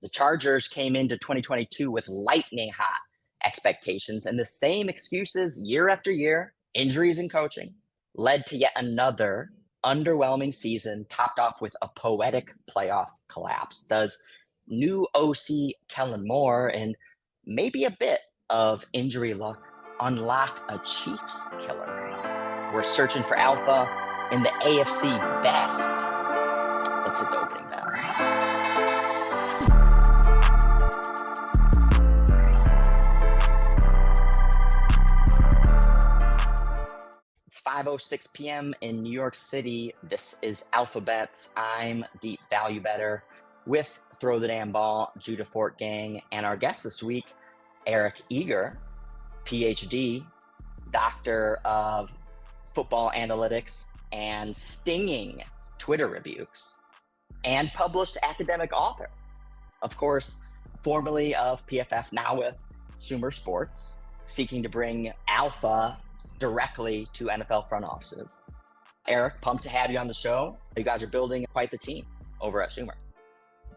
The Chargers came into 2022 with lightning hot expectations, and the same excuses year after year, injuries and coaching, led to yet another underwhelming season, topped off with a poetic playoff collapse. Does new OC Kellen Moore and maybe a bit of injury luck unlock a Chiefs killer? We're searching for alpha in the AFC West. Let's hit the opening bell. It's 5:06 p.m. in New York City. This is Alphabets. I'm Deep Value Better with Throw the Damn Ball, Judah Fort Gang, and our guest this week, Eric Eager, PhD, Doctor of Football Analytics and stinging Twitter rebukes, and published academic author. Of course, formerly of PFF, now with Sumer Sports, seeking to bring alpha directly to NFL front offices. Eric, pumped to have you on the show. You guys are building quite the team over at Sumer.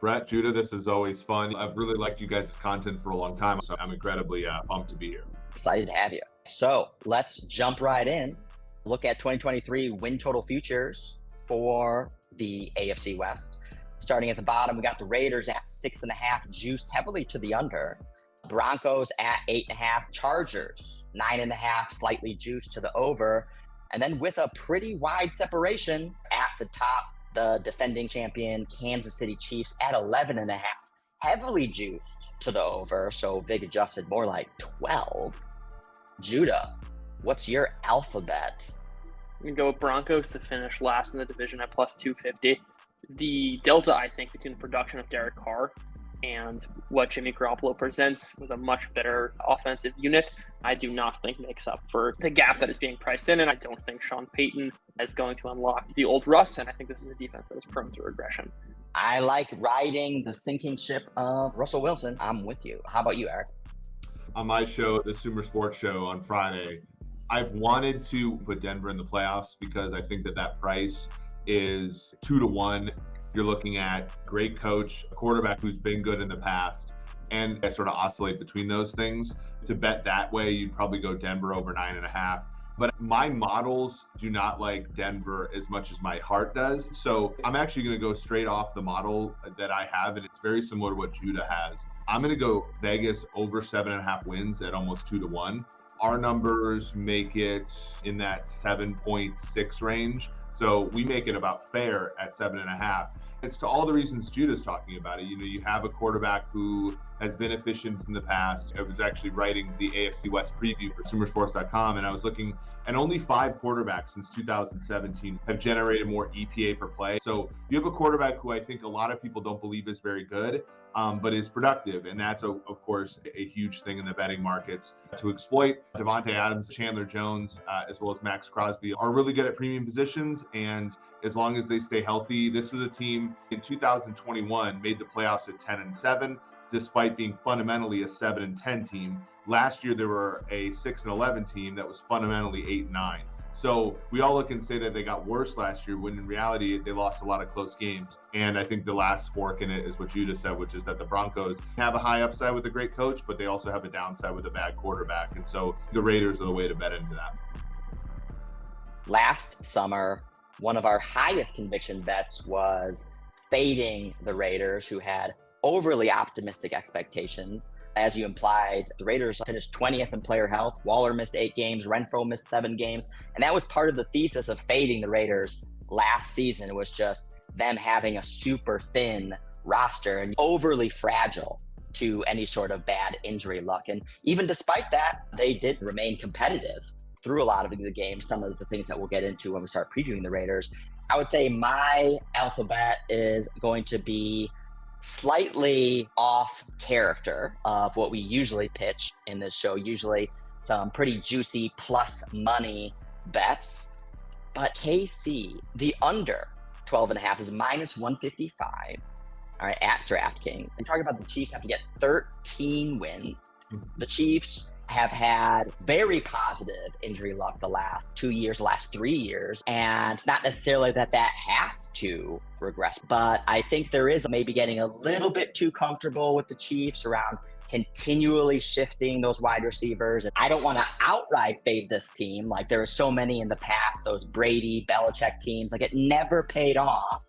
Brett, Judah, this is always fun. I've really liked you guys' content for a long time, so I'm incredibly pumped to be here. Excited to have you. So let's jump right in. Look at 2023 win total futures for the AFC West. Starting at the bottom, we got the Raiders at 6.5, juiced heavily to the under. Broncos at 8.5, Chargers 9.5, slightly juiced to the over. And then with a pretty wide separation at the top, the defending champion Kansas City Chiefs at 11.5, heavily juiced to the over, so VIG adjusted more like 12. Judah, what's your alphabet? I'm going to go with Broncos to finish last in the division at plus 250. The delta, I think, between the production of Derek Carr and what Jimmy Garoppolo presents with a much better offensive unit, I do not think makes up for the gap that is being priced in. And I don't think Sean Payton is going to unlock the old Russ. And I think this is a defense that is prone to regression. I like riding the sinking ship of Russell Wilson. I'm with you. How about you, Eric? On my show, the Sumer Sports Show on Friday, I've wanted to put Denver in the playoffs because I think that price is 2-1. You're looking at great coach, a quarterback who's been good in the past, and I sort of oscillate between those things. To bet that way, you'd probably go Denver over 9.5. But my models do not like Denver as much as my heart does. So I'm actually going to go straight off the model that I have, and it's very similar to what Judah has. I'm going to go Vegas over 7.5 wins at almost 2-1. Our numbers make it in that 7.6 range. So we make it about fair at 7.5. It's to all the reasons Judah's talking about it. You know, you have a quarterback who has been efficient in the past. I was actually writing the AFC West preview for Sumersports.com, and I was looking, and only 5 quarterbacks since 2017 have generated more EPA per play. So you have a quarterback who I think a lot of people don't believe is very good, but is productive. And that's, of course, a huge thing in the betting markets to exploit. Devontae Adams, Chandler Jones, as well as Max Crosby are really good at premium positions. And as long as they stay healthy, this was a team in 2021 made the playoffs at 10-7, despite being fundamentally a 7-10 team. Last year, they were a 6-11 team that was fundamentally 8-9. So we all look and say that they got worse last year, when in reality, they lost a lot of close games. And I think the last fork in it is what Judah said, which is that the Broncos have a high upside with a great coach, but they also have a downside with a bad quarterback. And so the Raiders are the way to bet into that. Last summer, one of our highest conviction bets was fading the Raiders, who had overly optimistic expectations. As you implied, the Raiders finished 20th in player health. Waller missed 8 games. Renfro missed 7 games. And that was part of the thesis of fading the Raiders last season. It was just them having a super thin roster and overly fragile to any sort of bad injury luck. And even despite that, they did remain competitive through a lot of the games, some of the things that we'll get into when we start previewing the Raiders. I would say my alphabet is going to be slightly off character of what we usually pitch in this show. Usually some pretty juicy plus money bets. But KC, the under 12.5 is minus 155. all right, at DraftKings. I'm talking about the Chiefs have to get 13 wins. The Chiefs have had very positive injury luck the last 2 years, last 3 years, and not necessarily that has to regress, but I think there is maybe getting a little bit too comfortable with the Chiefs around continually shifting those wide receivers. And I don't want to outright fade this team. Like there were so many in the past, those Brady, Belichick teams, like it never paid off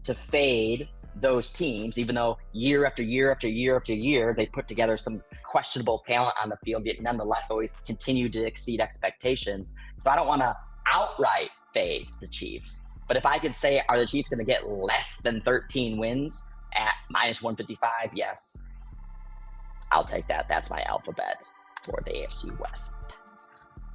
to fade those teams, even though year after year after year after year, they put together some questionable talent on the field, yet nonetheless always continued to exceed expectations. So I don't want to outright fade the Chiefs. But if I could say, are the Chiefs going to get less than 13 wins at minus 155? Yes. I'll take that. That's my alpha bet for the AFC West.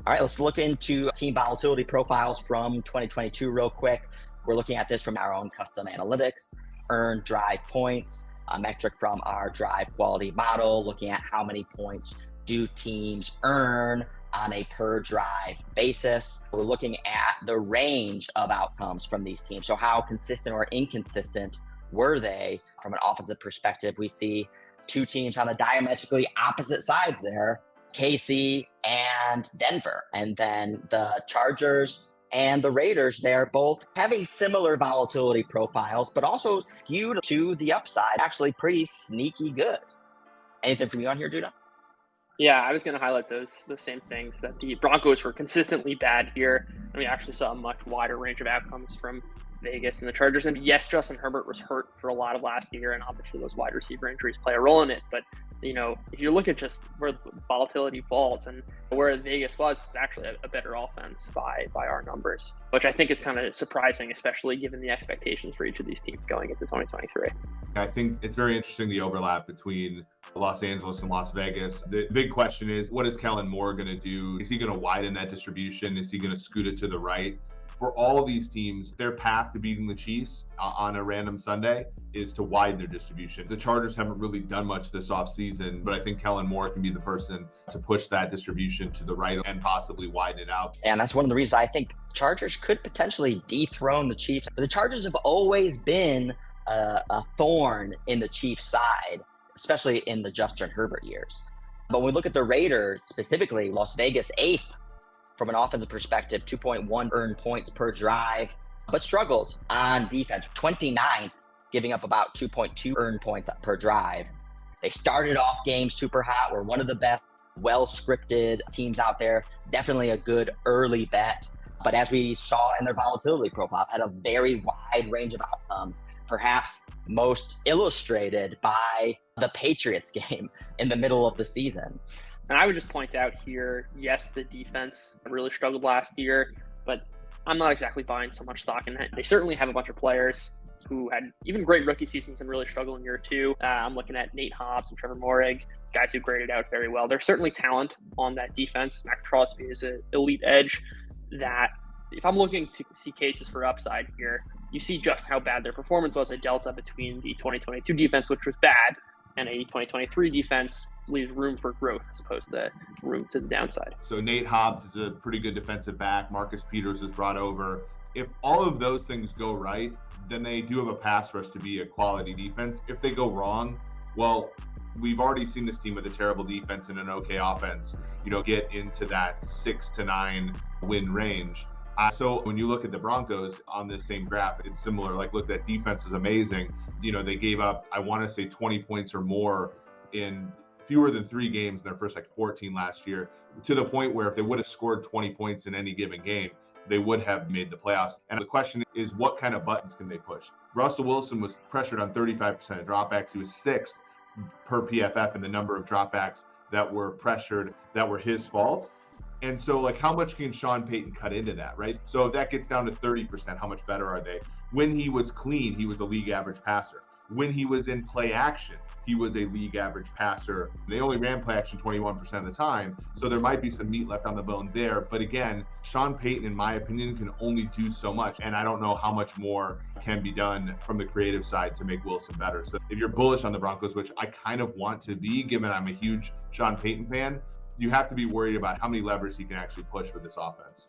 All right, let's look into team volatility profiles from 2022 real quick. We're looking at this from our own custom analytics, earned drive points, a metric from our drive quality model, looking at how many points do teams earn on a per drive basis. We're looking at the range of outcomes from these teams. So how consistent or inconsistent were they from an offensive perspective? We see two teams on the diametrically opposite sides there, KC and Denver. And then the Chargers and the Raiders, they're both having similar volatility profiles, but also skewed to the upside, actually pretty sneaky good. Anything from you on here, Judah? Yeah, I was going to highlight those same things, that the Broncos were consistently bad here, and we actually saw a much wider range of outcomes from Vegas and the Chargers. And yes, Justin Herbert was hurt for a lot of last year, and obviously those wide receiver injuries play a role in it. But, you know, if you look at just where the volatility falls and where Vegas was, it's actually a better offense by our numbers, which I think is kind of surprising, especially given the expectations for each of these teams going into 2023. I think it's very interesting, the overlap between Los Angeles and Las Vegas. The big question is, what is Kellen Moore going to do? Is he going to widen that distribution? Is he going to scoot it to the right? For all of these teams, their path to beating the Chiefs on a random Sunday is to widen their distribution. The Chargers haven't really done much this offseason, but I think Kellen Moore can be the person to push that distribution to the right and possibly widen it out. And that's one of the reasons I think Chargers could potentially dethrone the Chiefs. The Chargers have always been a thorn in the Chiefs' side, especially in the Justin Herbert years. But when we look at the Raiders, specifically Las Vegas 8th, from an offensive perspective, 2.1 earned points per drive, but struggled on defense. 29th, giving up about 2.2 earned points per drive. They started off games super hot. We're one of the best, well-scripted teams out there. Definitely a good early bet. But as we saw in their volatility profile, had a very wide range of outcomes, perhaps most illustrated by the Patriots game in the middle of the season. And I would just point out here, yes, the defense really struggled last year, but I'm not exactly buying so much stock in that. They certainly have a bunch of players who had even great rookie seasons and really struggled in year two. I'm looking at Nate Hobbs and Trevor Moehrig, guys who graded out very well. There's certainly talent on that defense. Max Crosby is an elite edge that, if I'm looking to see cases for upside here, you see just how bad their performance was, a delta between the 2022 defense, which was bad, and a 2023 defense leaves room for growth as opposed to room to the downside. So Nate Hobbs is a pretty good defensive back. Marcus Peters is brought over. If all of those things go right, then they do have a pass rush to be a quality defense. If they go wrong, well, we've already seen this team with a terrible defense and an okay offense, get into that 6 to 9 win range. So when you look at the Broncos on this same graph, it's similar. Like, look, that defense is amazing. They gave up, I want to say 20 points or more in fewer than 3 games in their first 14 last year, to the point where if they would have scored 20 points in any given game, they would have made the playoffs. And the question is, what kind of buttons can they push? Russell Wilson was pressured on 35% of dropbacks. He was 6th per PFF in the number of dropbacks that were pressured that were his fault. And so, how much can Sean Payton cut into that, right? So if that gets down to 30%, how much better are they? When he was clean, he was a league average passer. When he was in play action, he was a league average passer. They only ran play action 21% of the time, so there might be some meat left on the bone there. But again, Sean Payton, in my opinion, can only do so much, and I don't know how much more can be done from the creative side to make Wilson better. So if you're bullish on the Broncos, which I kind of want to be, given I'm a huge Sean Payton fan, you have to be worried about how many levers he can actually push with this offense.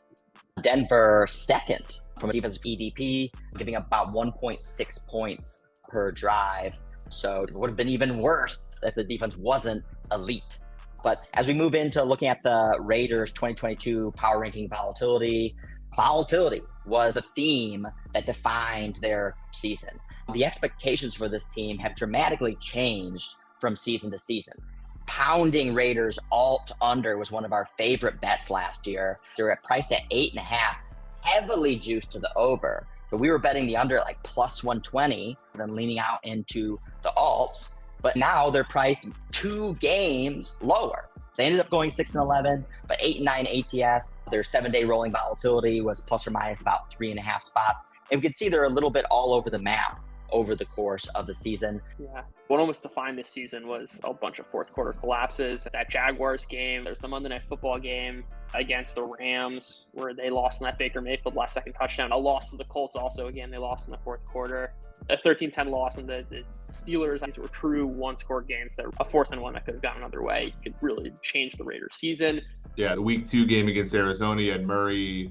Denver second from a defensive EDP, giving up about 1.6 points per drive. So it would have been even worse if the defense wasn't elite. But as we move into looking at the Raiders 2022 power ranking volatility was a theme that defined their season. The expectations for this team have dramatically changed from season to season. Pounding Raiders alt under was one of our favorite bets last year. They were priced at 8.5, heavily juiced to the over. So we were betting the under at like plus 120, then leaning out into the alts. But now they're priced 2 games lower. They ended up going 6-11, but 8-9 ATS. Their 7-day rolling volatility was plus or minus about 3.5 spots. And we can see they're a little bit all over the map over the course of the season. Yeah. What almost defined this season was a bunch of fourth quarter collapses. That Jaguars game, there's the Monday Night Football game against the Rams where they lost in that Baker Mayfield last second touchdown. A loss to the Colts also, again, they lost in the fourth quarter. A 13-10 loss in the Steelers. These were true one-score games that a 4th and 1 that could have gone another way. Could really change the Raiders season. Yeah, the week 2 game against Arizona, you had Murray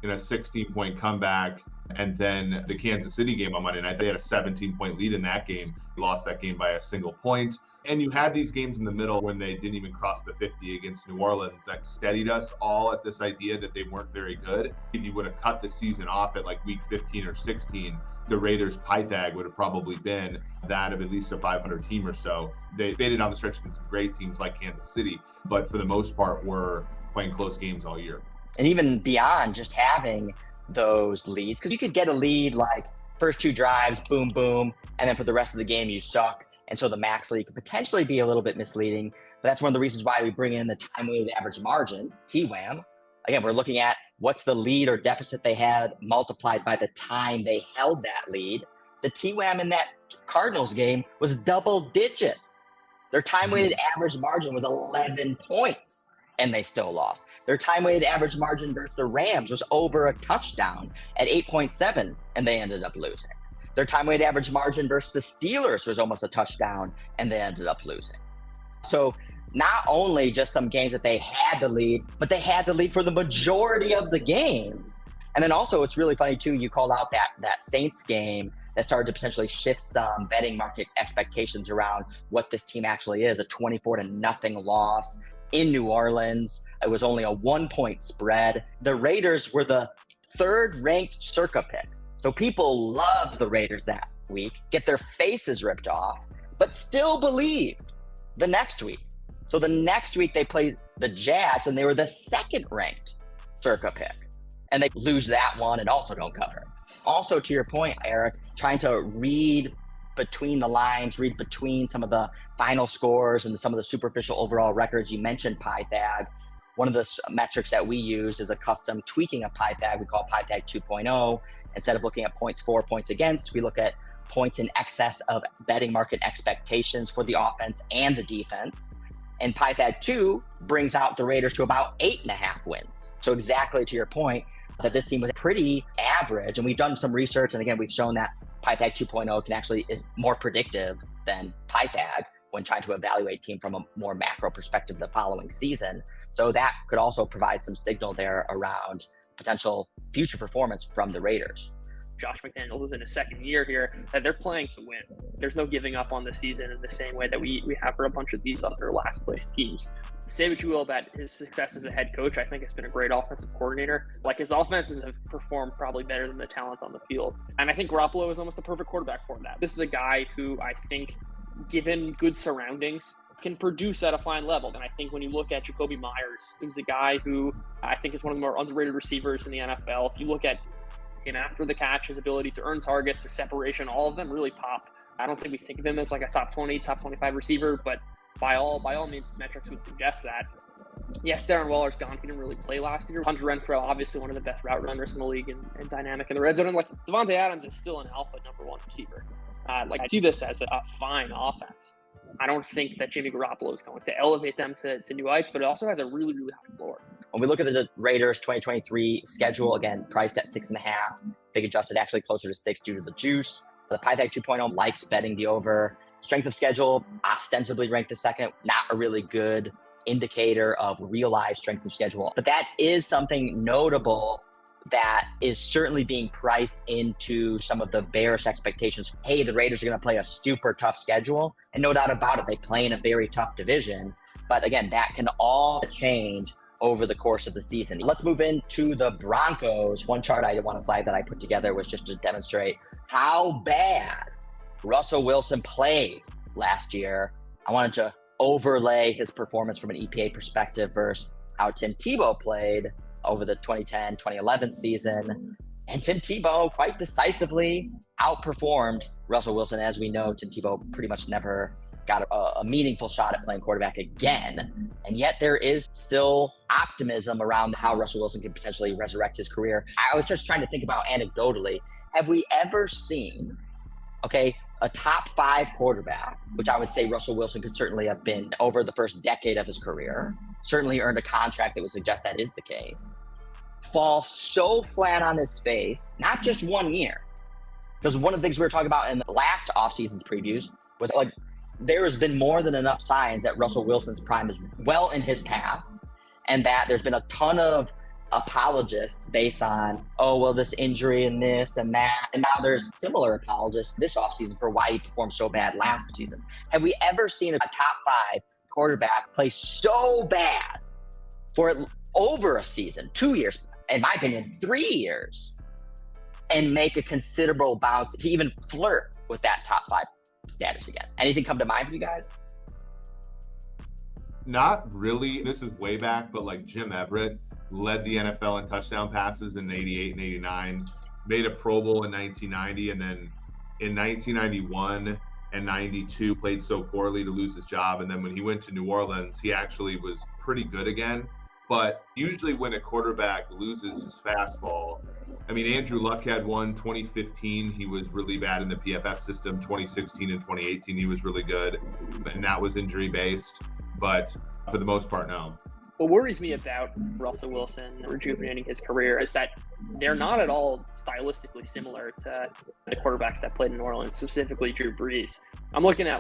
in a 16-point comeback. And then the Kansas City game on Monday night, they had a 17-point lead in that game. They lost that game by a single point. And you had these games in the middle when they didn't even cross the 50 against New Orleans that steadied us all at this idea that they weren't very good. If you would have cut the season off at like week 15 or 16, the Raiders' pie tag would have probably been that of at least a 500 team or so. They faded on the stretch against some great teams like Kansas City, but for the most part were playing close games all year. And even beyond just having those leads, because you could get a lead like first 2 drives, boom, boom, and then for the rest of the game you suck. And so the max lead could potentially be a little bit misleading. But that's one of the reasons why we bring in the time-weighted average margin, TWAM. Again, we're looking at what's the lead or deficit they had multiplied by the time they held that lead. The TWAM in that Cardinals game was double digits. Their time-weighted average margin was 11 points, and they still lost. Their time-weighted average margin versus the Rams was over a touchdown at 8.7, and they ended up losing. Their time-weighted average margin versus the Steelers was almost a touchdown, and they ended up losing. So not only just some games that they had the lead, but they had the lead for the majority of the games. And then also, it's really funny, too, you called out that Saints game that started to potentially shift some betting market expectations around what this team actually is, a 24-0 loss in New Orleans. It was only a 1-point spread. The Raiders were the 3rd-ranked circa pick. So people loved the Raiders that week, get their faces ripped off, but still believed the next week. So the next week they played the Jags, and they were the 2nd-ranked circa pick. And they lose that one and also don't cover. Also, to your point, Eric, trying to read between the lines, read between some of the final scores and some of the superficial overall records. You mentioned pie tag. One of the metrics that we use is a custom tweaking of pie tag. We call pie tag 2.0. Instead of looking at points for, points against, we look at points in excess of betting market expectations for the offense and the defense. And pie tag 2 brings out the Raiders to about 8.5 wins. So exactly to your point that this team was pretty average. And we've done some research. And again, we've shown that pie tag 2.0 is more predictive than pie tag when trying to evaluate a team from a more macro perspective the following season. So that could also provide some signal there around potential future performance from the Raiders. Josh McDaniels is in his 2nd year here, that they're playing to win. There's no giving up on the season in the same way that we have for a bunch of these other last place teams. Say what you will about his success as a head coach. I think it's been a great offensive coordinator. Like, his offenses have performed probably better than the talent on the field. And I think Garoppolo is almost the perfect quarterback for that. This is a guy who I think, given good surroundings, can produce at a fine level. And I think when you look at Jacoby Myers, who's a guy who I think is one of the more underrated receivers in the NFL. If you look at him after the catch, his ability to earn targets, his separation, all of them really pop. I don't think we think of him as like a top 20, top 25 receiver, but by all means, his metrics would suggest that. Yes, Darren Waller's gone. He didn't really play last year. Hunter Renfrow, obviously one of the best route runners in the league and dynamic in the red zone. And like Devontae Adams is still an alpha number 1 receiver. I see this as a fine offense. I don't think that Jimmy Garoppolo is going to elevate them to new heights, but it also has a really, really high floor. When we look at the Raiders 2023 schedule, again, priced at 6.5, big adjusted actually closer to 6 due to the juice. The pie tag 2.0 likes betting the over. Strength of schedule, ostensibly ranked the 2nd, not a really good indicator of realized strength of schedule. But that is something notable that is certainly being priced into some of the bearish expectations. Hey, the Raiders are going to play a super tough schedule. And no doubt about it, they play in a very tough division. But again, that can all change over the course of the season. Let's move into the Broncos. One chart I want to flag that I put together was just to demonstrate how bad Russell Wilson played last year. I wanted to overlay his performance from an EPA perspective versus how Tim Tebow played over the 2010-2011 season. And Tim Tebow quite decisively outperformed Russell Wilson. As we know, Tim Tebow pretty much never got a meaningful shot at playing quarterback again. And yet there is still optimism around how Russell Wilson could potentially resurrect his career. I was just trying to think about anecdotally, have we ever seen, a top 5 quarterback, which I would say Russell Wilson could certainly have been over the first decade of his career, certainly earned a contract that would suggest that is the case, fall so flat on his face, not just 1 year. Because one of the things we were talking about in the last offseason's previews was there has been more than enough signs that Russell Wilson's prime is well in his past, and that there's been a ton of apologists based on, this injury and this and that. And now there's similar apologists this offseason for why he performed so bad last season. Have we ever seen a top 5 quarterback play so bad for over a season, 2 years, in my opinion, 3 years, and make a considerable bounce to even flirt with that top 5 status again? Anything come to mind for you guys? Not really. This is way back, but Jim Everett led the NFL in touchdown passes in 88 and 89, made a Pro Bowl in 1990, and then in 1991 and 92 played so poorly to lose his job. And then when he went to New Orleans, he actually was pretty good again. But usually when a quarterback loses his fastball, Andrew Luck had one 2015. He was really bad in the PFF system. 2016 and 2018, he was really good. And that was injury based. But for the most part, no. What worries me about Russell Wilson rejuvenating his career is that they're not at all stylistically similar to the quarterbacks that played in New Orleans, specifically Drew Brees. I'm looking at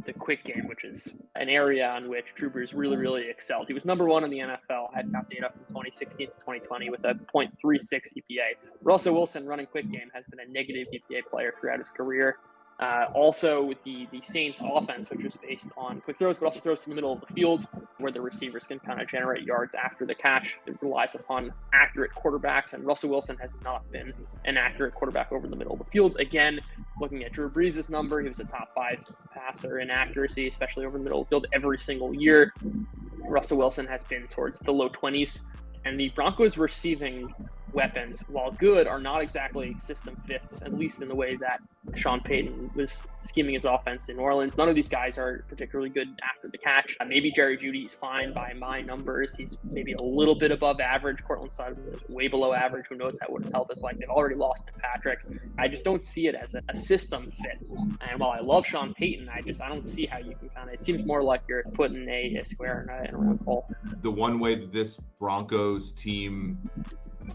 the quick game, which is an area on which Drew Brees really, really excelled. He was number 1 in the NFL. I've got data from 2016 to 2020 with a .36 EPA. Russell Wilson running quick game has been a negative EPA player throughout his career. Also with the Saints offense, which is based on quick throws, but also throws in the middle of the field where the receivers can kind of generate yards after the catch. It relies upon accurate quarterbacks, and Russell Wilson has not been an accurate quarterback over the middle of the field. Again, looking at Drew Brees' number, he was a top 5 passer in accuracy, especially over the middle of the field every single year. Russell Wilson has been towards the low 20s, and the Broncos receiving weapons, while good, are not exactly system fits, at least in the way that Sean Payton was scheming his offense in New Orleans. None of these guys are particularly good after the catch. Maybe Jerry Jeudy's fine by my numbers. He's maybe a little bit above average. Cortland Sutton is way below average. Who knows what his health is like? They've already lost to Patrick. I just don't see it as a system fit. And while I love Sean Payton, I don't see how you can it seems more like you're putting a square in a round hole. The one way that this Broncos team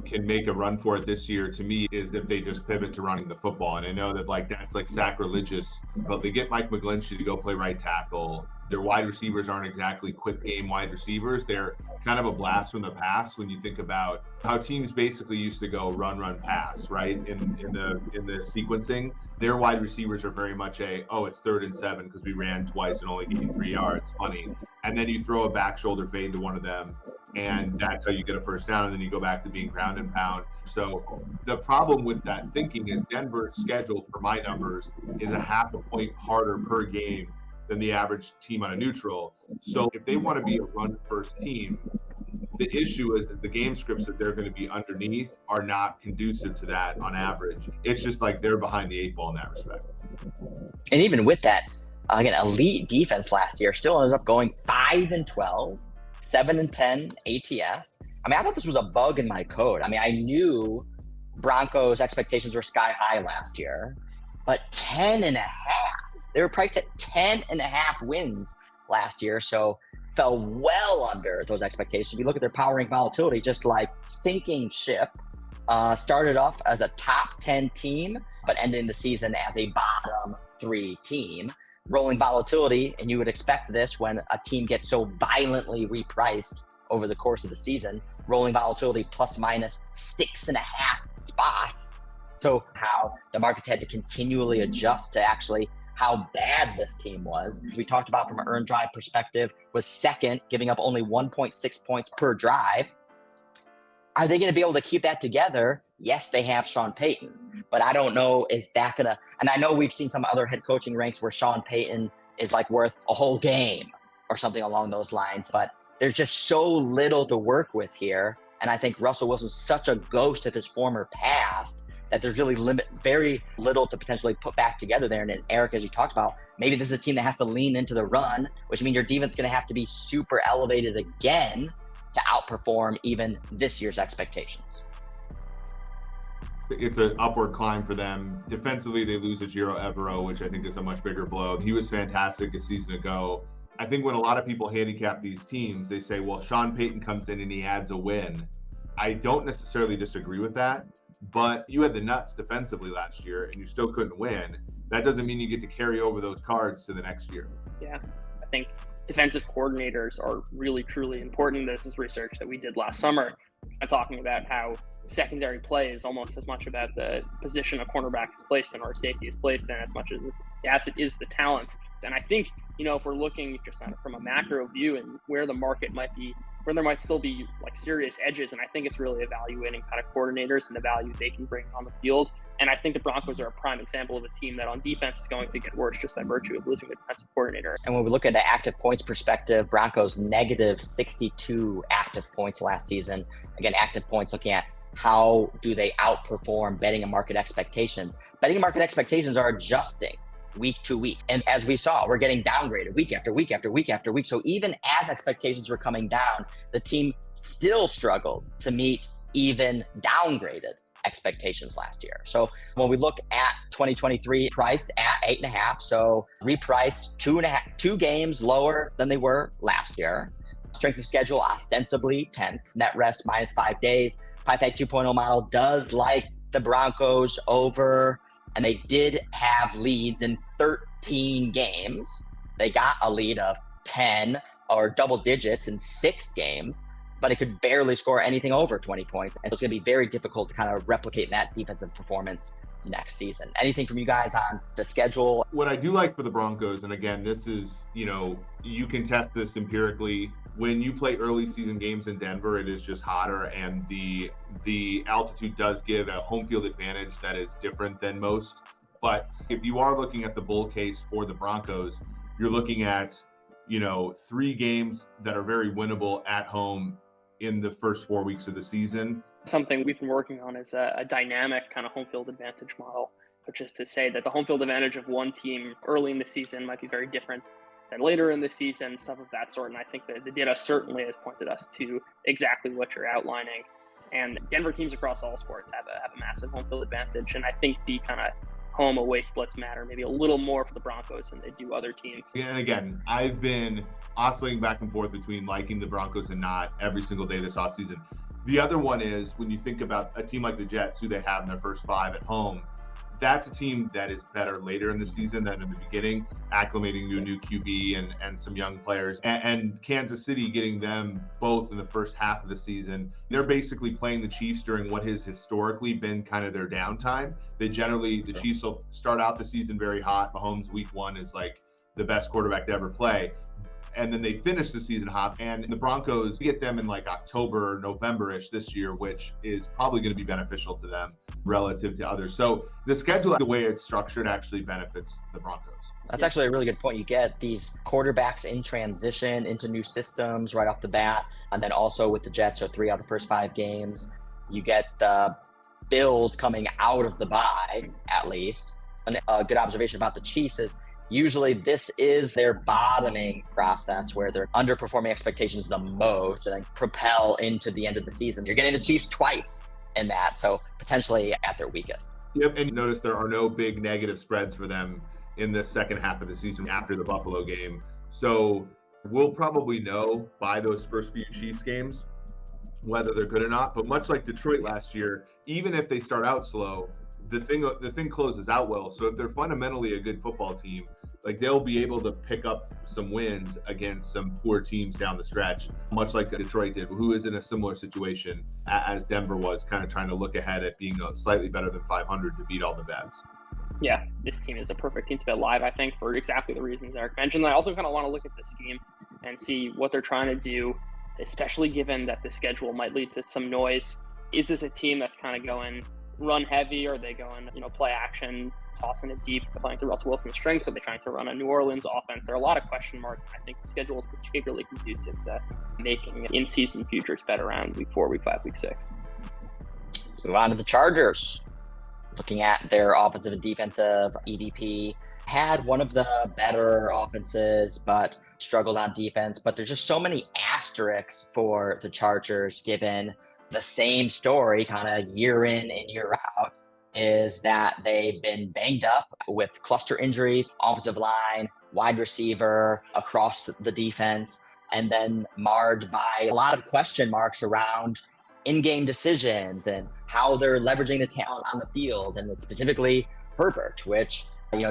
can make a run for it this year, to me, is if they just pivot to running the football. And I know that that's sacrilegious, but they get Mike McGlinchey to go play right tackle. Their wide receivers aren't exactly quick game wide receivers. They're kind of a blast from the past when you think about how teams basically used to go run, pass, right? In the sequencing, their wide receivers are very much it's 3rd and 7 because we ran twice and only gained 3 yards. Funny. And then you throw a back shoulder fade to one of them, and that's how you get a first down, and then you go back to being ground and pound. So the problem with that thinking is Denver's schedule, for my numbers, is a half a point harder per game than the average team on a neutral. So if they want to be a run-first team, the issue is that the game scripts that they're going to be underneath are not conducive to that on average. It's just they're behind the 8 ball in that respect. And even with that, again, elite defense last year still ended up going 5-12, 7-10 ATS. I thought this was a bug in my code. I knew Broncos expectations were sky high last year, but 10.5. They were priced at 10.5 wins last year, so fell well under those expectations. If you look at their power rank volatility, just sinking ship. Started off as a top 10 team, but ended the season as a bottom 3 team. Rolling volatility, and you would expect this when a team gets so violently repriced over the course of the season, rolling volatility plus minus 6.5 spots. So how the markets had to continually adjust to actually how bad this team was. We talked about from an earned drive perspective, was second, giving up only 1.6 points per drive. Are they going to be able to keep that together? Yes, they have Sean Payton, but I don't know, is that going to, and I know we've seen some other head coaching ranks where Sean Payton is like worth a whole game or something along those lines, but there's just so little to work with here. And I think Russell Wilson's such a ghost of his former past that there's really very little to potentially put back together there. And then Eric, as you talked about, maybe this is a team that has to lean into the run, which means your defense is going to have to be super elevated again to outperform even this year's expectations. It's an upward climb for them. Defensively, they lose Ejiro Evero, which I think is a much bigger blow. He was fantastic a season ago. I think when a lot of people handicap these teams, they say, well, Sean Payton comes in and he adds a win. I don't necessarily disagree with that, but you had the nuts defensively last year and you still couldn't win. That doesn't mean you get to carry over those cards to the next year. Yeah, I think defensive coordinators are really, truly important. This is research that we did last summer, talking about how secondary play is almost as much about the position a cornerback is placed in or a safety is placed in as much as it is the talent. And I think, if we're looking just from a macro view and where the market might be, where there might still be like serious edges, and I think it's really evaluating kind of coordinators and the value they can bring on the field. And I think the Broncos are a prime example of a team that on defense is going to get worse just by virtue of losing the defensive coordinator. And when we look at the active points perspective, Broncos negative 62 active points last season. Again, active points, looking at how do they outperform betting and market expectations. Betting and market expectations are adjusting week to week. And as we saw, we're getting downgraded week after week after week after week. So even as expectations were coming down, the team still struggled to meet even downgraded expectations last year. So when we look at 2023, priced at 8.5, so repriced 2 games lower than they were last year. Strength of schedule ostensibly 10th, net rest minus 5 days. PyPack 2.0 model does like the Broncos over, and they did have leads in 13 games. They got a lead of 10 or double digits in 6 games, but it could barely score anything over 20 points. And it's going to be very difficult to kind of replicate that defensive performance next season. Anything from you guys on the schedule? What I do like for the Broncos, and again, this is, you can test this empirically. When you play early season games in Denver, it is just hotter, and the altitude does give a home field advantage that is different than most. But if you are looking at the bull case for the Broncos, you're looking at, 3 games that are very winnable at home in the first 4 weeks of the season. Something we've been working on is a dynamic kind of home field advantage model, which is to say that the home field advantage of one team early in the season might be very different than later in the season, stuff of that sort. And I think that the data certainly has pointed us to exactly what you're outlining. And Denver teams across all sports have a massive home field advantage. And I think the kind of home away splits matter maybe a little more for the Broncos than they do other teams. And again, I've been oscillating back and forth between liking the Broncos and not every single day this offseason. The other one is when you think about a team like the Jets, who they have in their first 5 at home, that's a team that is better later in the season than in the beginning, acclimating to a new QB and some young players. And Kansas City getting them both in the first half of the season. They're basically playing the Chiefs during what has historically been kind of their downtime. The Chiefs will start out the season very hot. Mahomes week 1 is like the best quarterback to ever play. And then they finish the season hot, and the Broncos get them in like October, November-ish this year, which is probably going to be beneficial to them relative to others. So the schedule, the way it's structured, actually benefits the Broncos. That's actually a really good point. You get these quarterbacks in transition into new systems right off the bat. And then also with the Jets, so 3 out of the first 5 games, you get the Bills coming out of the bye, at least. And a good observation about the Chiefs is usually this is their bottoming process where they're underperforming expectations the most and then propel into the end of the season. You're getting the Chiefs twice in that, so potentially at their weakest. Yep, and notice there are no big negative spreads for them in the second half of the season after the Buffalo game. So we'll probably know by those first few Chiefs games whether they're good or not. But much like Detroit last year, even if they start out slow, the thing closes out well. So if they're fundamentally a good football team, like they'll be able to pick up some wins against some poor teams down the stretch, much like Detroit did, who is in a similar situation as Denver was, kind of trying to look ahead at being slightly better than 500 to beat all the bets. Yeah, this team is a perfect team to bet live, I think, for exactly the reasons Eric mentioned. I also kind of want to look at this game and see what they're trying to do, especially given that the schedule might lead to some noise. Is this a team that's kind of going run heavy, or are they going, play action, tossing it deep, playing through Russell Wilson's strengths? Are they trying to run a New Orleans offense? There are a lot of question marks. I think the schedule is particularly conducive to making in-season futures bet around week 4, week 5, week 6. Let's move on to the Chargers. Looking at their offensive and defensive EDP, had one of the better offenses, but struggled on defense. But there's just so many asterisks for the Chargers, given the same story kind of year in and year out, is that they've been banged up with cluster injuries, offensive line, wide receiver, across the defense, and then marred by a lot of question marks around in-game decisions and how they're leveraging the talent on the field, and specifically Herbert, which,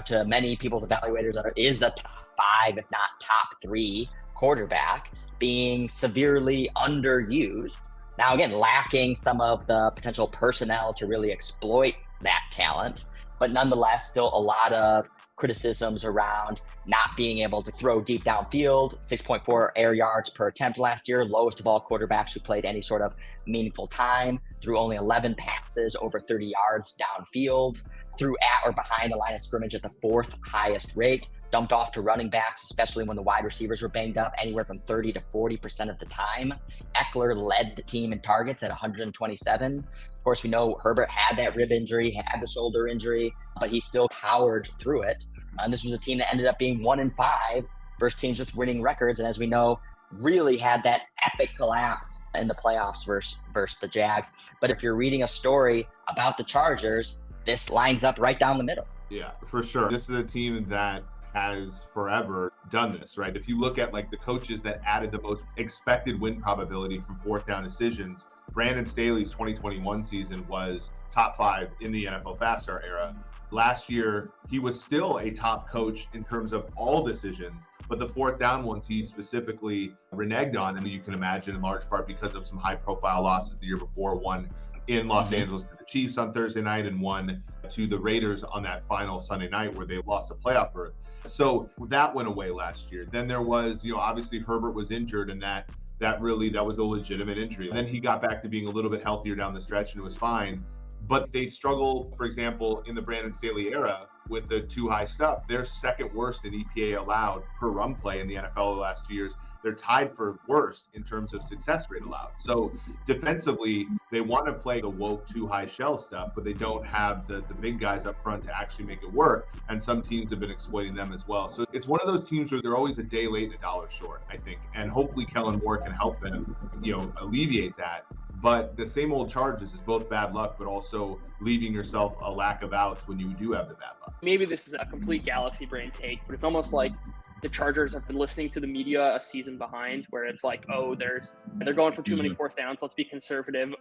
to many people's evaluators is a top 5, if not top 3 quarterback, being severely underused. Now, again, lacking some of the potential personnel to really exploit that talent, but nonetheless, still a lot of criticisms around not being able to throw deep downfield. 6.4 air yards per attempt last year, lowest of all quarterbacks who played any sort of meaningful time, threw only 11 passes over 30 yards downfield, threw at or behind the line of scrimmage at the 4th highest rate, dumped off to running backs, especially when the wide receivers were banged up, anywhere from 30 to 40% of the time. Eckler led the team in targets at 127. Of course, we know Herbert had that rib injury, had the shoulder injury, but he still powered through it. And this was a team that ended up being 1-5 versus teams with winning records. And as we know, really had that epic collapse in the playoffs versus the Jags. But if you're reading a story about the Chargers, this lines up right down the middle. Yeah, for sure. This is a team that has forever done this, right? If you look at like the coaches that added the most expected win probability from 4th down decisions, Brandon Staley's 2021 season was top 5 in the NFL Fast Start era. Last year, he was still a top coach in terms of all decisions, but the 4th down ones he specifically reneged on, and you can imagine in large part because of some high profile losses the year before, one in Los Angeles to the Chiefs on Thursday night and one to the Raiders on that final Sunday night where they lost a playoff berth. So that went away last year. Then there was, obviously Herbert was injured, and that was a legitimate injury. And then he got back to being a little bit healthier down the stretch and it was fine. But they struggled, for example, in the Brandon Staley era with the too high stuff. They're second worst in EPA allowed per run play in the NFL the last 2 years. They're tied for worst in terms of success rate allowed. So defensively, they want to play the woke too high shell stuff, but they don't have the big guys up front to actually make it work. And some teams have been exploiting them as well. So it's one of those teams where they're always a day late and $1 short, I think. And hopefully Kellen Moore can help them, alleviate that. But the same old Chargers is both bad luck, but also leaving yourself a lack of outs when you do have the bad luck. Maybe this is a complete galaxy brain take, but it's almost like the Chargers have been listening to the media a season behind, where it's like, they're going for too many 4th downs. Let's be conservative.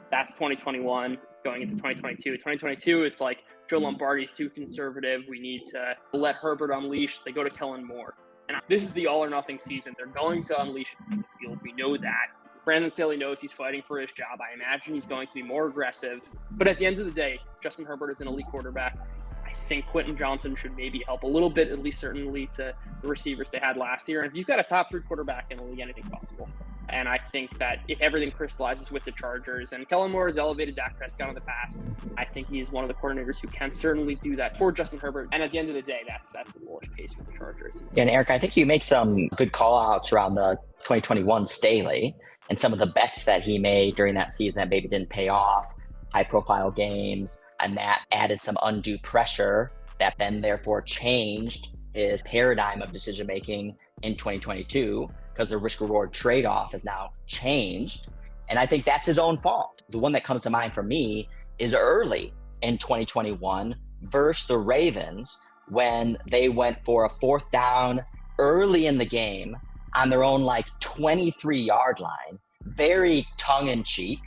That's 2021 going into 2022. 2022, it's like Joe Lombardi's too conservative. We need to let Herbert unleash. They go to Kellen Moore. And this is the all or nothing season. They're going to unleash it on the field. We know that. Brandon Staley knows he's fighting for his job. I imagine he's going to be more aggressive. But at the end of the day, Justin Herbert is an elite quarterback. I think Quentin Johnson should maybe help a little bit, at least certainly to the receivers they had last year. And if you've got a top 3 quarterback in the league, anything's possible. And I think that if everything crystallizes with the Chargers, and Kellen Moore has elevated Dak Prescott in the past, I think he's one of the coordinators who can certainly do that for Justin Herbert. And at the end of the day, that's the bullish case for the Chargers. Yeah, and Eric, I think you make some good call-outs around the 2021 Staley and some of the bets that he made during that season that maybe didn't pay off, high-profile games, and that added some undue pressure that then therefore changed his paradigm of decision-making in 2022 because the risk-reward trade-off has now changed. And I think that's his own fault. The one that comes to mind for me is early in 2021 versus the Ravens when they went for a 4th down early in the game on their own 23-yard line, very tongue-in-cheek,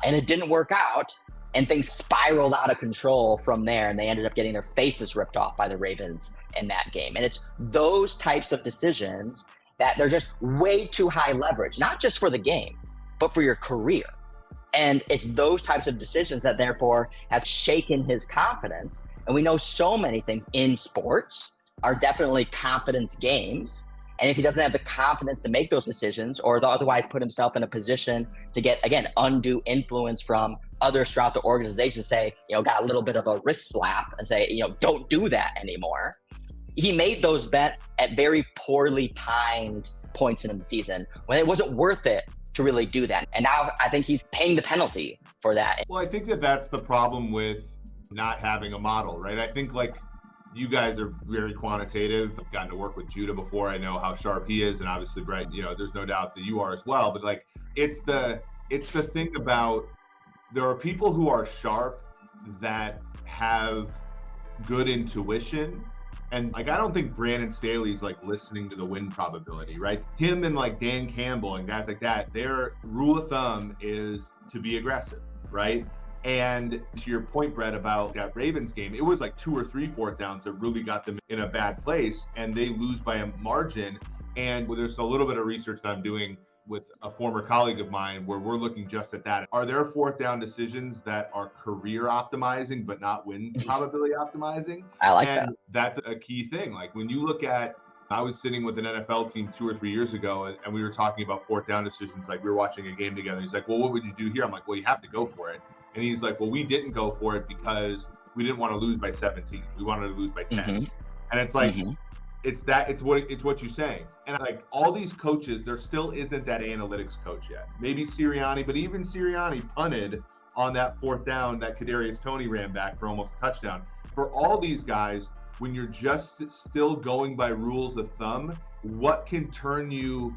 and it didn't work out. And things spiraled out of control from there, and they ended up getting their faces ripped off by the Ravens in that game. And it's those types of decisions that they're just way too high leverage, not just for the game, but for your career. And it's those types of decisions that therefore has shaken his confidence. And we know so many things in sports are definitely confidence games. And if he doesn't have the confidence to make those decisions, or to otherwise put himself in a position to get, again, undue influence from others throughout the organization, say, got a little bit of a wrist slap and say, don't do that anymore. He made those bets at very poorly timed points in the season when it wasn't worth it to really do that. And now I think he's paying the penalty for that. Well, I think that that's the problem with not having a model, right? I think you guys are very quantitative. I've gotten to work with Judah before. I know how sharp he is, and obviously Brett, there's no doubt that you are as well. But it's the thing about, there are people who are sharp that have good intuition, and I don't think Brandon Staley's listening to the win probability, right? Him and Dan Campbell and guys like that, their rule of thumb is to be aggressive, right? And to your point, Brett, about that Ravens game, it was 2 or 3 fourth downs that really got them in a bad place, and they lose by a margin. And there's a little bit of research that I'm doing with a former colleague of mine where we're looking just at that. Are there fourth down decisions that are career optimizing but not win probability optimizing? I like that. And that's a key thing. When you look at, I was sitting with an NFL team 2 or 3 years ago, and we were talking about fourth down decisions. We were watching a game together. He's like, well, what would you do here? I'm like, well, you have to go for it. And he's like, well, we didn't go for it because we didn't want to lose by 17. We wanted to lose by 10. And it's it's what you're saying. And all these coaches, there still isn't that analytics coach yet. Maybe Sirianni, but even Sirianni punted on that fourth down that Kadarius Toney ran back for almost a touchdown. For all these guys, when you're just still going by rules of thumb, what can turn you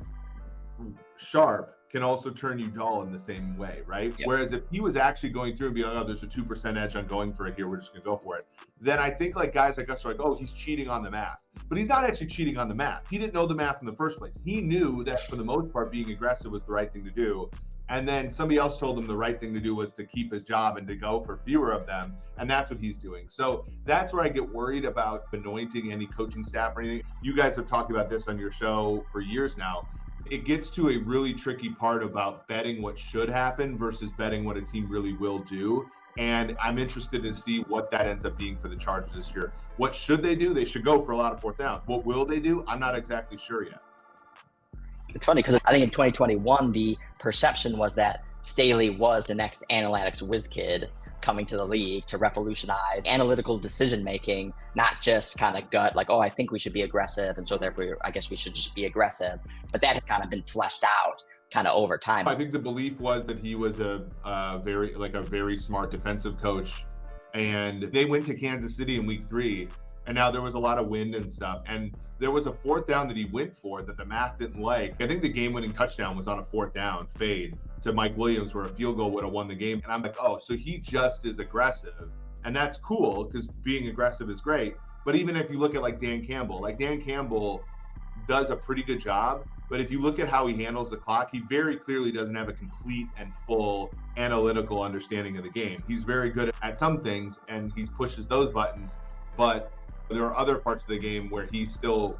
sharp can also turn you dull in the same way, right? Yep. Whereas if he was actually going through and be like, oh, there's a 2% edge on going for it here, we're just gonna go for it, then I think guys like us are oh, he's cheating on the math. But he's not actually cheating on the math. He didn't know the math in the first place. He knew that for the most part, being aggressive was the right thing to do. And then somebody else told him the right thing to do was to keep his job and to go for fewer of them. And that's what he's doing. So that's where I get worried about anointing any coaching staff or anything. You guys have talked about this on your show for years now. It gets to a really tricky part about betting what should happen versus betting what a team really will do. And I'm interested to see what that ends up being for the Chargers this year. What should they do? They should go for a lot of fourth downs. What will they do? I'm not exactly sure yet. It's funny because I think in 2021, the perception was that Staley was the next analytics whiz kid coming to the league to revolutionize analytical decision-making, not just kind of gut, I think we should be aggressive, and so therefore I guess we should just be aggressive. But that has kind of been fleshed out kind of over time. I think the belief was that he was a very smart defensive coach, and they went to Kansas City in week 3, and now there was a lot of wind and stuff, and there was a fourth down that he went for that the math didn't like. I think the game-winning touchdown was on a fourth down fade to Mike Williams where a field goal would have won the game. And I'm like, oh, so he just is aggressive. And that's cool because being aggressive is great. But even if you look at Dan Campbell does a pretty good job. But if you look at how he handles the clock, he very clearly doesn't have a complete and full analytical understanding of the game. He's very good at some things and he pushes those buttons. But there are other parts of the game where he's still,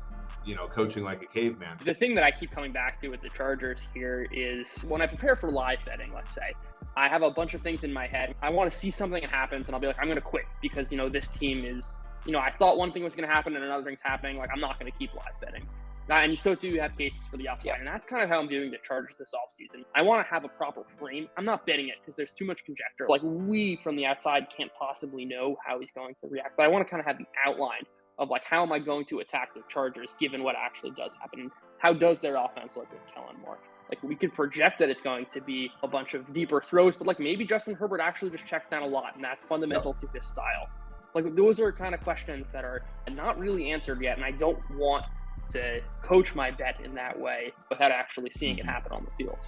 coaching like a caveman. The thing that I keep coming back to with the Chargers here is when I prepare for live betting, let's say, I have a bunch of things in my head. I want to see something that happens and I'll be like, I'm going to quit because, this team is, I thought one thing was going to happen and another thing's happening. I'm not going to keep live betting. And so too, you have cases for the upside. And that's kind of how I'm viewing the Chargers this offseason. I want to have a proper frame. I'm not betting it because there's too much conjecture. We from the outside can't possibly know how he's going to react. But I want to kind of have an outline of how am I going to attack the Chargers given what actually does happen? How does their offense look with Kellen Moore? We could project that it's going to be a bunch of deeper throws, but maybe Justin Herbert actually just checks down a lot, and that's fundamental to his style. Those are kind of questions that are not really answered yet, and I don't want to coach my bet in that way without actually seeing it happen on the field.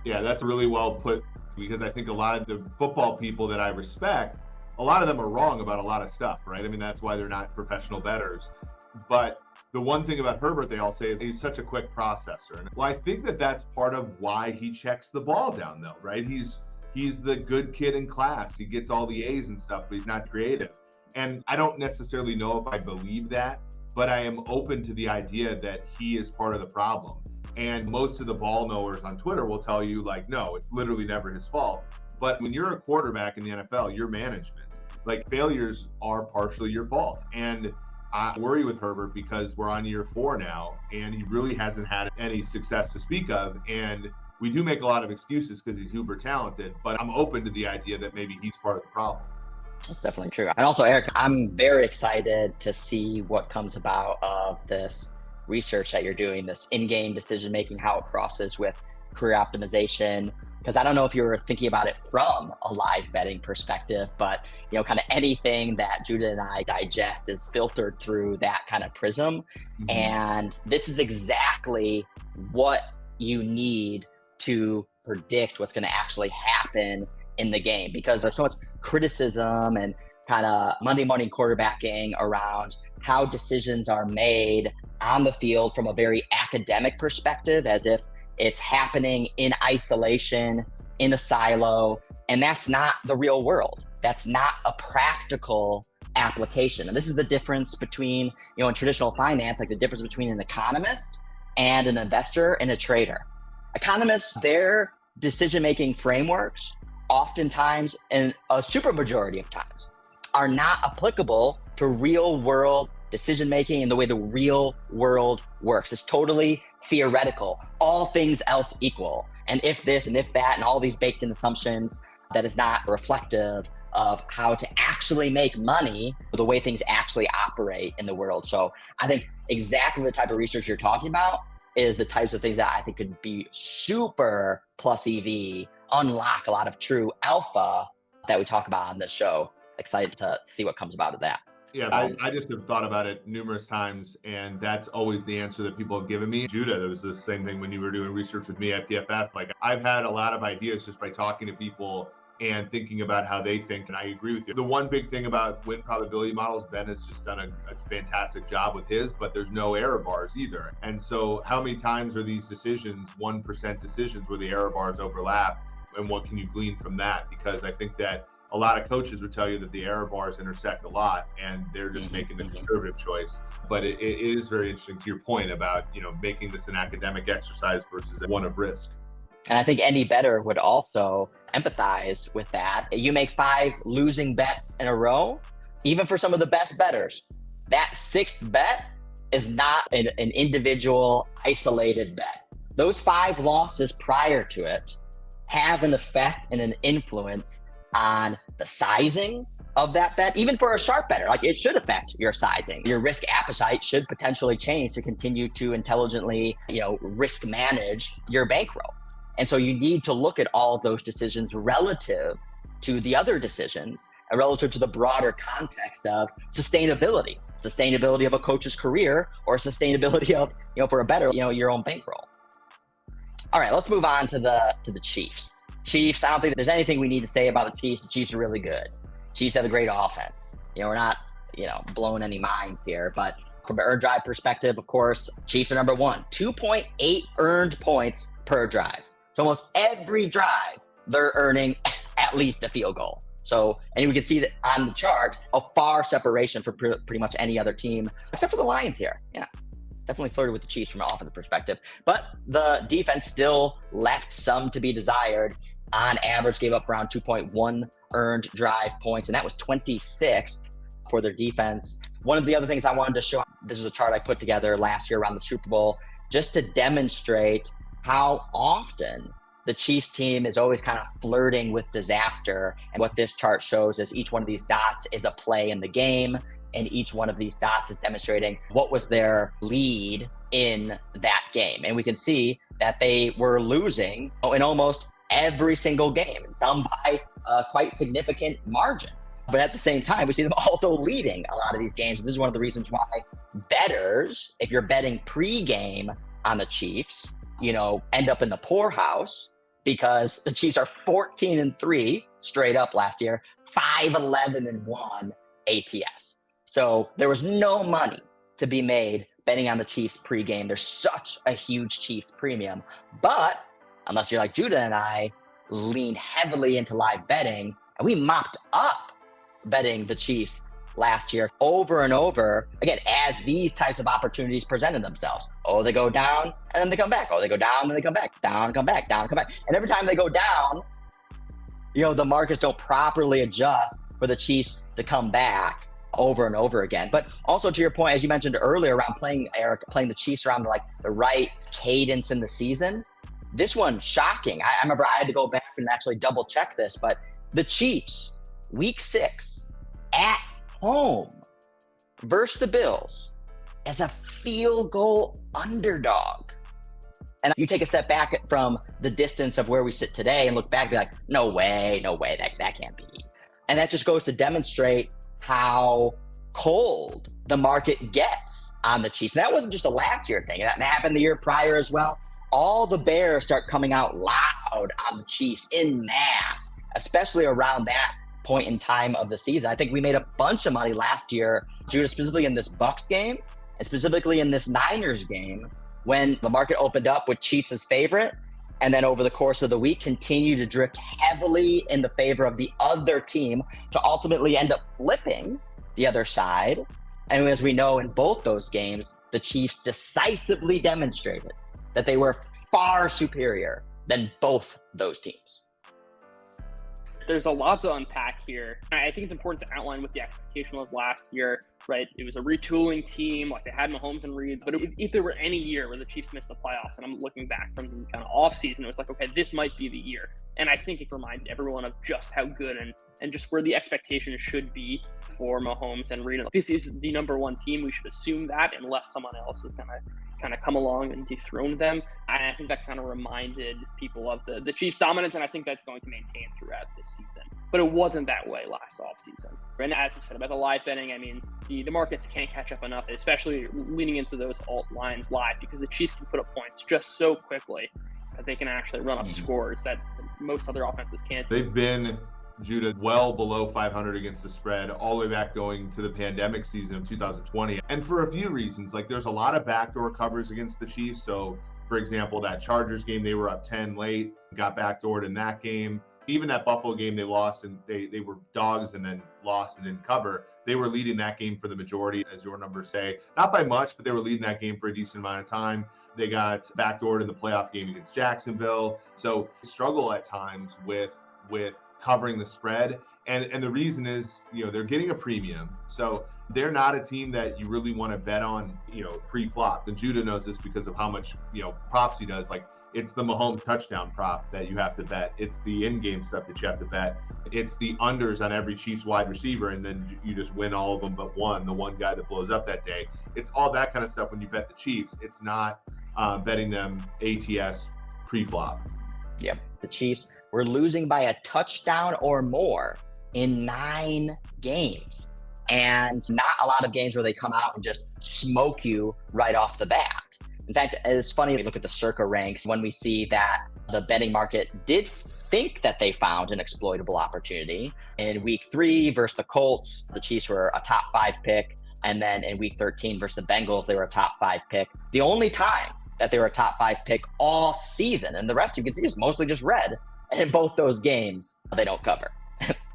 Yeah, that's really well put, because I think a lot of the football people that I respect, a lot of them are wrong about a lot of stuff, right? I mean, that's why they're not professional bettors. But the one thing about Herbert they all say is he's such a quick processor. And I think that that's part of why he checks the ball down, though, right? he's the good kid in class. He gets all the A's and stuff, but he's not creative. And I don't necessarily know if I believe that, but I am open to the idea that he is part of the problem. And most of the ball knowers on Twitter will tell you, like, no, it's literally never his fault. But when you're a quarterback in the NFL, you're management. Like, failures are partially your fault. And I worry with Herbert because we're on year 4 now, and he really hasn't had any success to speak of. And we do make a lot of excuses because he's uber talented, but I'm open to the idea that maybe he's part of the problem. That's definitely true. And also, Eric, I'm very excited to see what comes about of this research that you're doing, this in-game decision-making, how it crosses with career optimization. Because I don't know if you were thinking about it from a live betting perspective, but kind of anything that Judah and I digest is filtered through that kind of prism. Mm-hmm. And this is exactly what you need to predict what's going to actually happen in the game, because there's so much criticism and kind of Monday morning quarterbacking around how decisions are made on the field from a very academic perspective, as if it's happening in isolation, in a silo, and that's not the real world. That's not a practical application. And this is the difference between, in traditional finance, like the difference between an economist and an investor and a trader. Economists, their decision-making frameworks, oftentimes, and a super majority of times, are not applicable to real-world decision-making and the way the real world works. It's totally theoretical, all things else equal. And if this and if that and all these baked in assumptions, that is not reflective of how to actually make money, or the way things actually operate in the world. So I think exactly the type of research you're talking about is the types of things that I think could be super plus EV, unlock a lot of true alpha that we talk about on this show. Excited to see what comes about of that. Yeah, I just have thought about it numerous times, and that's always the answer that people have given me. Judah, there was the same thing when you were doing research with me at PFF. Like, I've had a lot of ideas just by talking to people and thinking about how they think, and I agree with you. The one big thing about win probability models, Ben has just done a fantastic job with his, but there's no error bars either. And so how many times are these decisions 1% decisions where the error bars overlap, and what can you glean from that? Because I think that a lot of coaches would tell you that the error bars intersect a lot, and they're just making the conservative choice. But it is very interesting to your point about, making this an academic exercise versus one of risk. And I think any bettor would also empathize with that. You make 5 losing bets in a row, even for some of the best bettors, that 6th bet is not an individual isolated bet. Those 5 losses prior to it have an effect and an influence on the sizing of that bet, even for a sharp bettor. Like, it should affect your sizing. Your risk appetite should potentially change to continue to intelligently, risk manage your bankroll. And so you need to look at all of those decisions relative to the other decisions and relative to the broader context of sustainability of a coach's career, or sustainability of, for a bettor, your own bankroll. All right, let's move on to the Chiefs. Chiefs, I don't think there's anything we need to say about the Chiefs. The Chiefs are really good. Chiefs have a great offense. We're not, blowing any minds here, but from an earned drive perspective, of course, Chiefs are number 1, 2.8 earned points per drive. So almost every drive, they're earning at least a field goal. So, and we can see that on the chart, a far separation for pretty much any other team, except for the Lions here. Yeah, definitely flirted with the Chiefs from an offensive perspective. But the defense still left some to be desired. On average, gave up around 2.1 earned drive points, and that was 26th for their defense. One of the other things I wanted to show, this is a chart I put together last year around the Super Bowl, just to demonstrate how often the Chiefs team is always kind of flirting with disaster. And what this chart shows is each one of these dots is a play in the game, and each one of these dots is demonstrating what was their lead in that game. And we can see that they were losing in almost every single game, some by a quite significant margin. But at the same time, we see them also leading a lot of these games. And this is one of the reasons why bettors, if you're betting pre-game on the Chiefs, end up in the poorhouse, because the Chiefs are 14-3 straight up last year, 5-11-1 ATS. So there was no money to be made betting on the Chiefs pregame. There's such a huge Chiefs premium. But unless you're like Judah and I, leaned heavily into live betting, and we mopped up betting the Chiefs last year over and over, again, as these types of opportunities presented themselves. Oh, they go down and then they come back. Oh, they go down and they come back. Down, come back, down, come back. And every time they go down, the markets don't properly adjust for the Chiefs to come back over and over again. But also to your point, as you mentioned earlier around playing the Chiefs around the right cadence in the season, this one shocking. I remember I had to go back and actually double check this, but the Chiefs, week 6 at home versus the Bills as a field goal underdog. And you take a step back from the distance of where we sit today and look back and be like, no way, that can't be. And that just goes to demonstrate how cold the market gets on the Chiefs. And that wasn't just a last year thing. That happened the year prior as well. All the bears start coming out loud on the Chiefs in mass, especially around that point in time of the season. I think we made a bunch of money last year, Judah, specifically in this Bucs game and specifically in this Niners game when the market opened up with Chiefs as favorite, and then over the course of the week continued to drift heavily in the favor of the other team to ultimately end up flipping the other side. And as we know, in both those games, the Chiefs decisively demonstrated that they were far superior than both those teams. There's a lot to unpack here. I think it's important to outline what the expectation was last year, right? It was a retooling team, they had Mahomes and Reed. But if there were any year where the Chiefs missed the playoffs, and I'm looking back from the kind of offseason, it was okay, this might be the year. And I think it reminds everyone of just how good and just where the expectation should be for Mahomes and Reed. This is the number one team. We should assume that unless someone else is kind of come along and dethrone them. And I think that kind of reminded people of the Chiefs' dominance, and I think that's going to maintain throughout this season. But it wasn't that way last offseason. And as we said about the live betting, I mean, the markets can't catch up enough, especially leaning into those alt lines live, because the Chiefs can put up points just so quickly that they can actually run up scores that most other offenses can't. They've been, Judah, well below 500 against the spread all the way back going to the pandemic season of 2020. And for a few reasons, there's a lot of backdoor covers against the Chiefs. So, for example, that Chargers game, they were up 10 late, got backdoored in that game. Even that Buffalo game, they lost and they were dogs and then lost and didn't cover. They were leading that game for the majority, as your numbers say. Not by much, but they were leading that game for a decent amount of time. They got backdoored in the playoff game against Jacksonville. So struggle at times with covering the spread. And the reason is, they're getting a premium. So they're not a team that you really want to bet on, pre-flop. And Judah knows this because of how much, props he does. It's the Mahomes touchdown prop that you have to bet. It's the in-game stuff that you have to bet. It's the unders on every Chiefs wide receiver, and then you just win all of them but one, the one guy that blows up that day. It's all that kind of stuff when you bet the Chiefs. It's not betting them ATS pre-flop. Yep. The Chiefs were losing by a touchdown or more in 9 games. And not a lot of games where they come out and just smoke you right off the bat. In fact, it's funny when we look at the Circa ranks when we see that the betting market did think that they found an exploitable opportunity. In week 3 versus the Colts, the Chiefs were a top 5 pick. And then in week 13 versus the Bengals, they were a top 5 pick. The only time that they were a top 5 pick all season. And the rest you can see is mostly just red. And in both those games, they don't cover.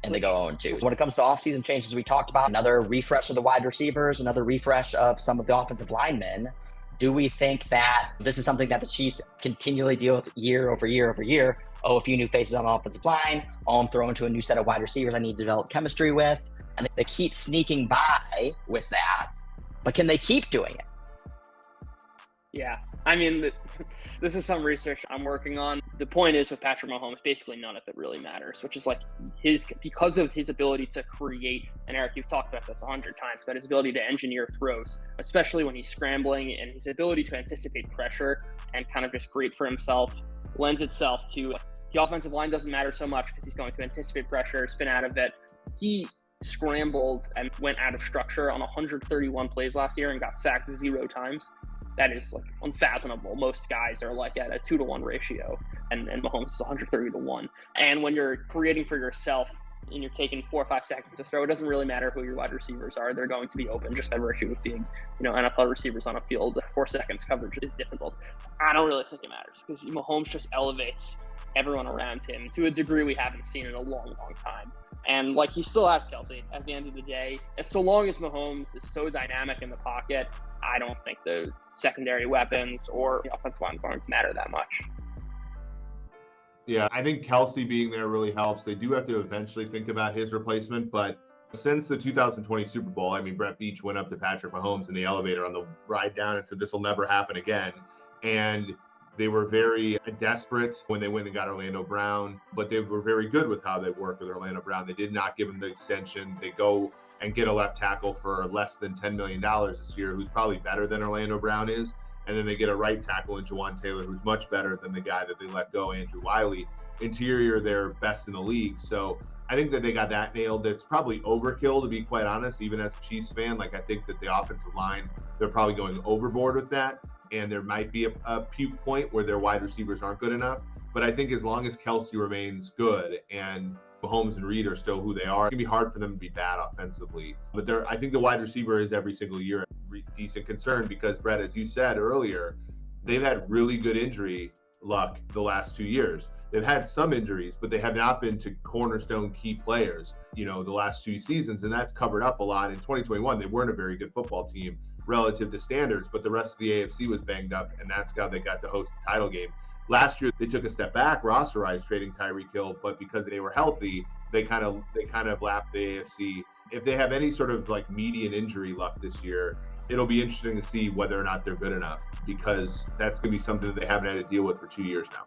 And they go 0-2. When it comes to offseason changes, we talked about another refresh of the wide receivers, another refresh of some of the offensive linemen. Do we think that this is something that the Chiefs continually deal with year over year over year? Oh, a few new faces on the offensive line. Oh, I'm throwing to a new set of wide receivers I need to develop chemistry with. And they keep sneaking by with that. But can they keep doing it? Yeah. I mean, this is some research I'm working on. The point is with Patrick Mahomes, basically none of it really matters, which is because of his ability to create, and Eric, you've talked about this 100 times, but his ability to engineer throws, especially when he's scrambling, and his ability to anticipate pressure and kind of just create for himself lends itself to the offensive line doesn't matter so much because he's going to anticipate pressure, spin out of it. He scrambled and went out of structure on 131 plays last year and got sacked 0 times. That is unfathomable. Most guys are at a 2-to-1 ratio, and Mahomes is 130-to-1. And when you're creating for yourself and you're taking 4 or 5 seconds to throw, it doesn't really matter who your wide receivers are. They're going to be open just by virtue of being, NFL receivers on a field. 4 seconds coverage is difficult. I don't really think it matters because Mahomes just elevates everyone around him to a degree we haven't seen in a long, long time. And he still has Kelsey at the end of the day. And so long as Mahomes is so dynamic in the pocket, I don't think the secondary weapons or the offensive line are going to matter that much. Yeah, I think Kelsey being there really helps. They do have to eventually think about his replacement, but since the 2020 Super Bowl, Brett Beach went up to Patrick Mahomes in the elevator on the ride down and said, this will never happen again. And they were very desperate when they went and got Orlando Brown, but they were very good with how they worked with Orlando Brown. They did not give him the extension. They go and get a left tackle for less than $10 million this year, who's probably better than Orlando Brown is. And then they get a right tackle in Jawan Taylor, who's much better than the guy that they let go, Andrew Wiley. Interior, they're best in the league. So I think that they got that nailed. It's probably overkill, to be quite honest, even as a Chiefs fan. I think that the offensive line, they're probably going overboard with that. And there might be a puke point where their wide receivers aren't good enough. But I think as long as Kelsey remains good and Mahomes and Reed are still who they are, it can be hard for them to be bad offensively. But I think the wide receiver is every single year a decent concern because, Brett, as you said earlier, they've had really good injury luck the last 2 years. They've had some injuries, but they have not been to cornerstone key players, the last 2 seasons. And that's covered up a lot. In 2021, they weren't a very good football team relative to standards, but the rest of the AFC was banged up, and that's how they got to host the title game. Last year, they took a step back, rosterized trading Tyreek Hill, but because they were healthy, they kind of lapped the AFC. If they have any sort of median injury luck this year, it'll be interesting to see whether or not they're good enough, because that's going to be something that they haven't had to deal with for 2 years now.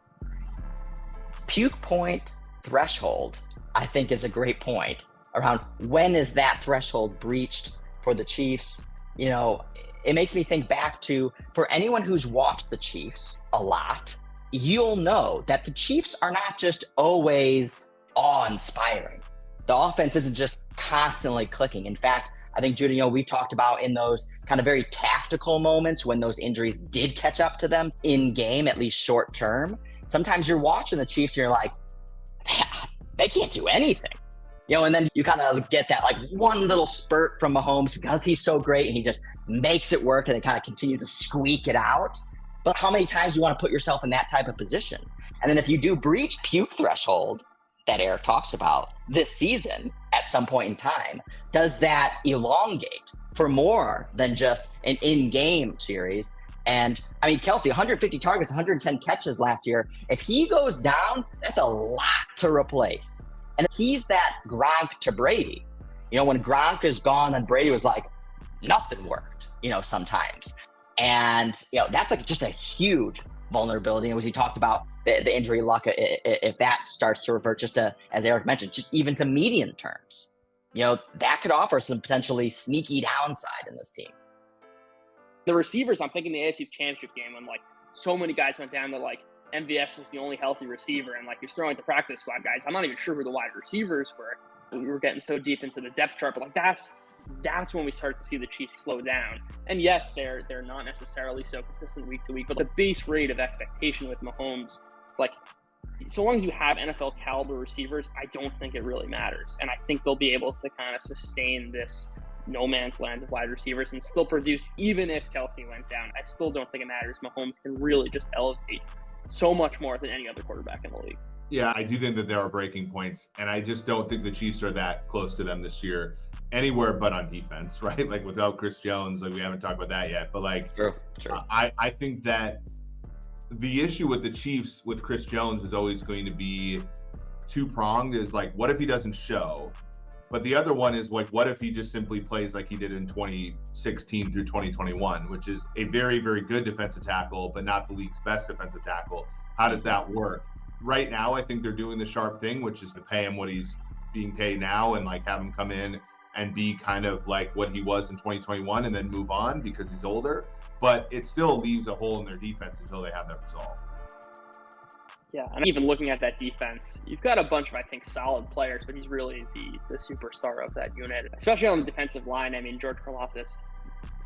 Puke point threshold, I think, is a great point around when is that threshold breached for the Chiefs. It makes me think back to, for anyone who's watched the Chiefs a lot, you'll know that the Chiefs are not just always awe-inspiring. The offense isn't just constantly clicking. In fact, I think, Judy, we've talked about in those kind of very tactical moments when those injuries did catch up to them in game, at least short term. Sometimes you're watching the Chiefs and you're like, they can't do anything. And then you kind of get that one little spurt from Mahomes because he's so great and he just makes it work and they kind of continue to squeak it out. But how many times do you want to put yourself in that type of position? And then if you do breach puke threshold that Eric talks about this season at some point in time, does that elongate for more than just an in-game series? And Kelsey, 150 targets, 110 catches last year. If he goes down, that's a lot to replace. And he's that Gronk to Brady. When Gronk is gone and Brady was like, nothing worked, sometimes. And, that's just a huge vulnerability. And as he talked about the injury luck, if that starts to revert just to, as Eric mentioned, just even to median terms, that could offer some potentially sneaky downside in this team. The receivers, I'm thinking the AFC Championship game when so many guys went down to MVS was the only healthy receiver, and you're throwing the practice squad guys. I'm not even sure who the wide receivers were. We were getting so deep into the depth chart, but that's when we start to see the Chiefs slow down. And yes, they're not necessarily so consistent week to week, but the base rate of expectation with Mahomes, it's so long as you have NFL caliber receivers, I don't think it really matters. And I think they'll be able to kind of sustain this no man's land of wide receivers and still produce, even if Kelsey went down. I still don't think it matters. Mahomes can really just elevate so much more than any other quarterback in the league. Yeah, I do think that there are breaking points, and I just don't think the Chiefs are that close to them this year, anywhere but on defense, right? Without Chris Jones, we haven't talked about that yet, but True. I think that the issue with the Chiefs with Chris Jones is always going to be two-pronged. Is what if he doesn't show? But the other one is what if he just simply plays like he did in 2016 through 2021, which is a very, very good defensive tackle, but not the league's best defensive tackle. How does that work? Right now, I think they're doing the sharp thing, which is to pay him what he's being paid now and have him come in and be kind of what he was in 2021 and then move on because he's older. But it still leaves a hole in their defense until they have that resolved. Yeah, and even looking at that defense, you've got a bunch of, I think, solid players, but he's really the superstar of that unit, especially on the defensive line. George Karlaftis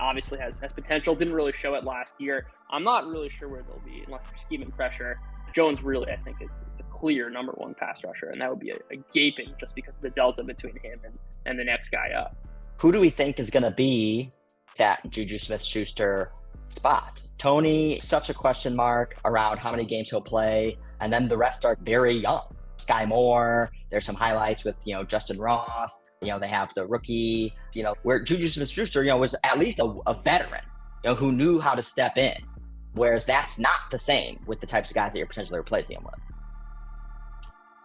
obviously has potential. Didn't really show it last year. I'm not really sure where they'll be unless they're scheming pressure. Jones really, I think, is the clear number one pass rusher, and that would be a gaping just because of the delta between him and the next guy up. Who do we think is going to be that Juju Smith-Schuster spot? Tony, such a question mark around how many games he'll play, and then the rest are very young. Sky Moore, there's some highlights with, Justin Ross, they have the rookie, where Juju Smith-Schuster, was at least a veteran, who knew how to step in. Whereas that's not the same with the types of guys that you're potentially replacing him with.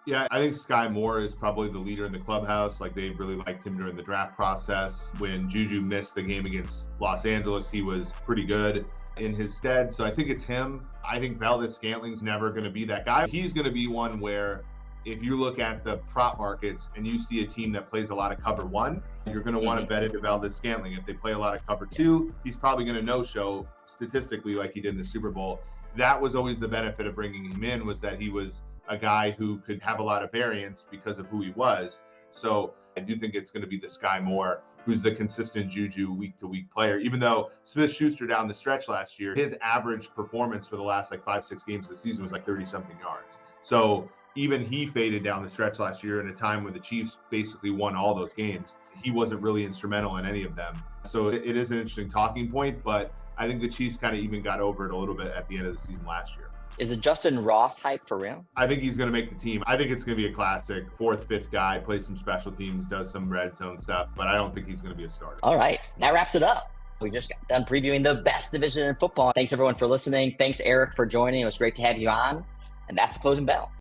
Yeah, I think Sky Moore is probably the leader in the clubhouse. Like, they really liked him during the draft process. When Juju missed the game against Los Angeles, he was pretty good in his stead. So I think it's him. I think Valdez-Scantling's never going to be that guy. He's going to be one where if you look at the prop markets and you see a team that plays a lot of cover one, you're going to want to bet into Valdez-Scantling. If they play a lot of cover two, he's probably going to no-show statistically like he did in the Super Bowl. That was always the benefit of bringing him in, was that he was a guy who could have a lot of variance because of who he was. So I do think it's going to be the Sky Moore, who's the consistent Juju week-to-week player. Even though Smith-Schuster down the stretch last year, his average performance for the last 5-6 games of the season was 30-something yards. So even he faded down the stretch last year in a time when the Chiefs basically won all those games. He wasn't really instrumental in any of them. So it is an interesting talking point, but I think the Chiefs kind of even got over it a little bit at the end of the season last year. Is it Justin Ross hype for real? I think he's going to make the team. I think it's going to be a classic 4th, 5th guy, plays some special teams, does some red zone stuff, but I don't think he's going to be a starter. All right, that wraps it up. We just got done previewing the best division in football. Thanks everyone for listening. Thanks Eric for joining. It was great to have you on. And that's the closing bell.